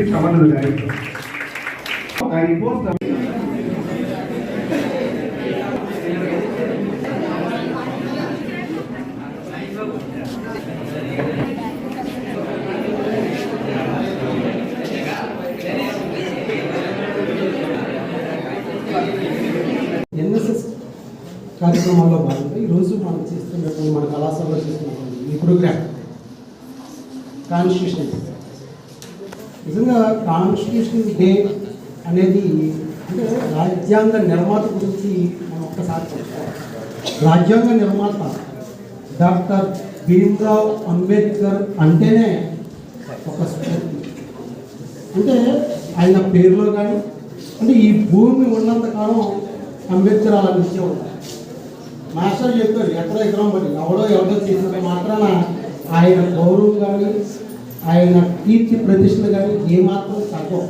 సంబంధం director NSS కార్యక్రమంలో భాగంగా ఈరోజు మనం చేస్తున్నటువంటి మన కళాశాలలో చేస్తున్నటువంటి ఈ ప్రోగ్రామ్ కాన్స్టిట్యూషన్ డే. నిజంగా కాన్స్టిట్యూషన్ డే అనేది అంటే రాజ్యాంగ నిర్మాత గురించి మనం ఒక్కసారి చెప్పుకోవాలి. రాజ్యాంగ నిర్మాత డాక్టర్ భీమ్రావ్ అంబేద్కర్ అంటేనే ఒక స్ఫూర్తి. అంటే ఆయన పేరులో కానీ అంటే ఈ భూమి ఉన్నంత కాలం అంబేద్కర్ అలా నిలిచే ఉంటారు. మాస్టర్ చెప్పారు ఎక్కడ ఎకరం పడి ఎవడో చేసినంత మాత్రాన ఆయన గౌరవం కానీ ఆయన కీర్తి ప్రతిష్టలు కానీ ఏమాత్రం తగ్గవు.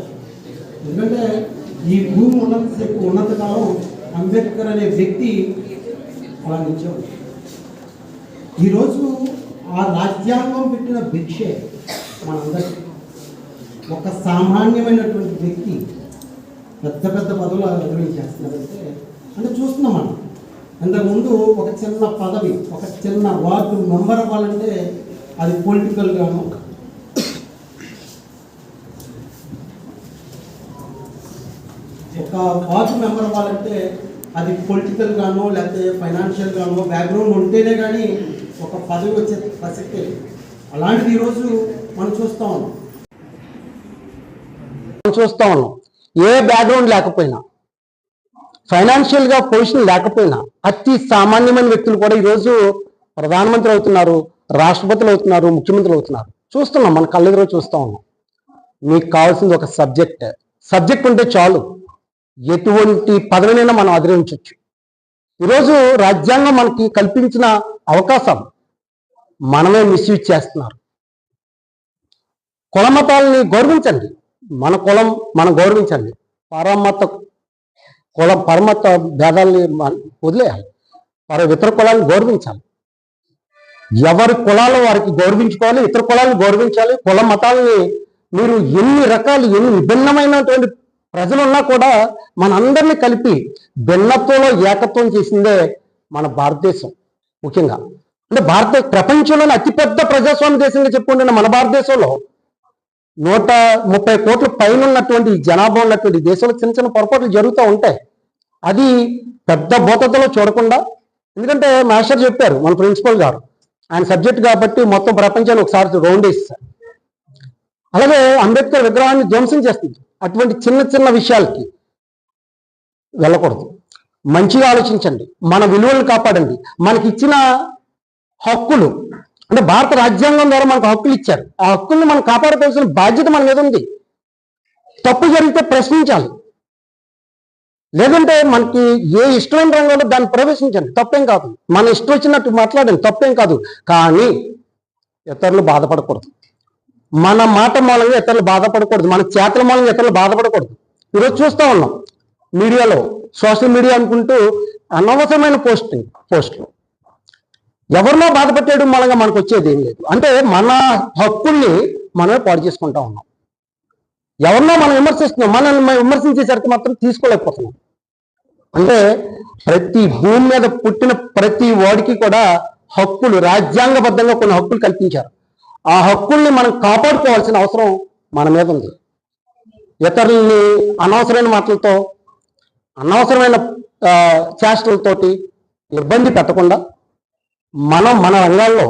ఎందుకంటే ఈ భూమి ఉన్నంత కాలం అంబేద్కర్ అనే వ్యక్తి అలా నిలిచే ఉంటారు. ఈరోజు ఆ రాజ్యాంగం పెట్టిన భిక్షే మనందరికీ. ఒక సామాన్యమైనటువంటి వ్యక్తి పెద్ద పెద్ద పదవులు అధిగమించేస్తున్నారంటే అంటే చూస్తున్నాం మనం. అంతకుముందు ఒక చిన్న పదవి, ఒక చిన్న వార్డు మెంబర్ అవ్వాలంటే అది పొలిటికల్గాను, ఒక వార్డు మెంబర్ అవ్వాలంటే అది పొలిటికల్గానో లేకపోతే ఫైనాన్షియల్గానో బ్యాక్గ్రౌండ్ ఉంటేనే కానీ ఒక పదవి వచ్చే ప్రసక్తే. అలాంటిది ఈరోజు మనం చూస్తూ ఉన్నాం. ఏ బ్యాక్గ్రౌండ్ లేకపోయినా, ఫైనాన్షియల్గా పొజిషన్ లేకపోయినా అతి సామాన్యమైన వ్యక్తులు కూడా ఈరోజు ప్రధానమంత్రి అవుతున్నారు, రాష్ట్రపతులు అవుతున్నారు, ముఖ్యమంత్రులు అవుతున్నారు. చూస్తున్నాం, మన కళ్ళెదురు చూస్తూ ఉన్నాం. మీకు కావాల్సింది ఒక సబ్జెక్ట్ ఉంటే చాలు, ఎటువంటి పదవినైనా మనం అధిగమించవచ్చు. ఈరోజు రాజ్యాంగం మనకి కల్పించిన అవకాశం మనమే మిస్యూజ్ చేస్తున్నారు. కుల మతాలని గౌరవించండి, మన కులం మనం గౌరవించండి. పరమత భేదాలని వదిలేయాలి, ఇతర కులాలను గౌరవించాలి. ఎవరి కులాలు వారికి గౌరవించుకోవాలి, ఇతర కులాలను గౌరవించాలి. కుల మతాలని మీరు ఎన్ని విభిన్నమైనటువంటి ప్రజలు ఉన్నా కూడా మనందరినీ కలిపి భిన్నత్వంలో ఏకత్వం చేసిందే మన భారతదేశం. ముఖ్యంగా అంటే ప్రపంచంలోని అతిపెద్ద ప్రజాస్వామ్య దేశంగా చెప్పుకుంటున్న మన భారతదేశంలో 130 కోట్ల పైన ఉన్నటువంటి జనాభా ఉన్నటువంటి దేశంలో చిన్న చిన్న పొరపాట్లు జరుగుతూ ఉంటాయి. అది పెద్ద భూతత్వంలో చూడకుండా, ఎందుకంటే మాస్టర్ చెప్పారు మన ప్రిన్సిపల్ గారు, ఆయన సబ్జెక్ట్ కాబట్టి మొత్తం ప్రపంచాన్ని ఒకసారి రౌండ్ వేస్తారు. అలాగే అంబేద్కర్ విగ్రహాన్ని ధ్వంసం చేస్తుంది. అటువంటి చిన్న చిన్న విషయాలకి వెళ్ళకూడదు. మంచిగా ఆలోచించండి, మన విలువలను కాపాడండి. మనకి ఇచ్చిన హక్కులు అంటే భారత రాజ్యాంగం ద్వారా మనకు హక్కులు ఇచ్చారు. ఆ హక్కుల్ని మనం కాపాడుకోవాల్సిన బాధ్యత మన మీద ఉంది. తప్పు జరిగితే ప్రశ్నించాలి, లేదంటే మనకి ఏ ఇష్టమైన రంగంలో దాన్ని ప్రవేశించండి, తప్పేం కాదు. మన ఇష్టం వచ్చినట్టు మాట్లాడండి, తప్పేం కాదు. కానీ ఇతరులు బాధపడకూడదు, మన మాట మూలంగా ఇతరులు బాధపడకూడదు, మన చేతల మూలంగా ఇతరులు బాధపడకూడదు. ఈరోజు చూస్తూ ఉన్నాం మీడియాలో, సోషల్ మీడియా అనుకుంటూ అనవసరమైన పోస్టులు ఎవరినో బాధపెట్టేయడం మూలంగా మనకు వచ్చేది ఏం లేదు. అంటే మన హక్కుల్ని మనమే పాడు చేసుకుంటా ఉన్నాం. ఎవరినో మనం విమర్శిస్తున్నాం, మనల్ని విమర్శించేసరికి మాత్రం తీసుకోలేకపోతున్నాం. అంటే ప్రతి భూమి మీద పుట్టిన ప్రతి వాడికి కూడా హక్కులు, రాజ్యాంగబద్ధంగా కొన్ని హక్కులు కల్పించారు. ఆ హక్కుల్ని మనం కాపాడుకోవాల్సిన అవసరం మన మీద ఉంది. ఇతరుల్ని అనవసరమైన మాటలతో, అనవసరమైన చేష్టలతోటి ఇబ్బంది పెట్టకుండా మన రంగాల్లో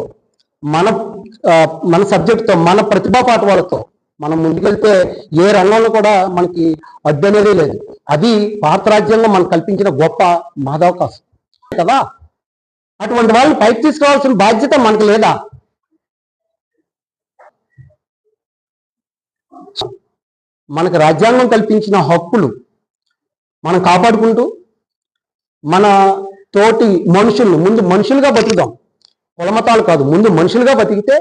మన సబ్జెక్టుతో, మన ప్రతిభా పాఠవాలతో మనం ముందుకెళ్తే ఏ రంగంలో కూడా మనకి అడ్డు అనేది లేదు. అది భారత రాజ్యాంగం మనకు కల్పించిన గొప్ప మహదవకాశం కదా. అటువంటి వాళ్ళని పైకి తీసుకురావాల్సిన బాధ్యత మనకు లేదా? మనకు రాజ్యాంగం కల్పించిన హక్కులు మనం కాపాడుకుంటూ మన తోటి మనుషుల్ని ముందు మనుషులుగా బతుకుదాం. కులమతాలు కాదు, ముందు మనుషులుగా బతికితే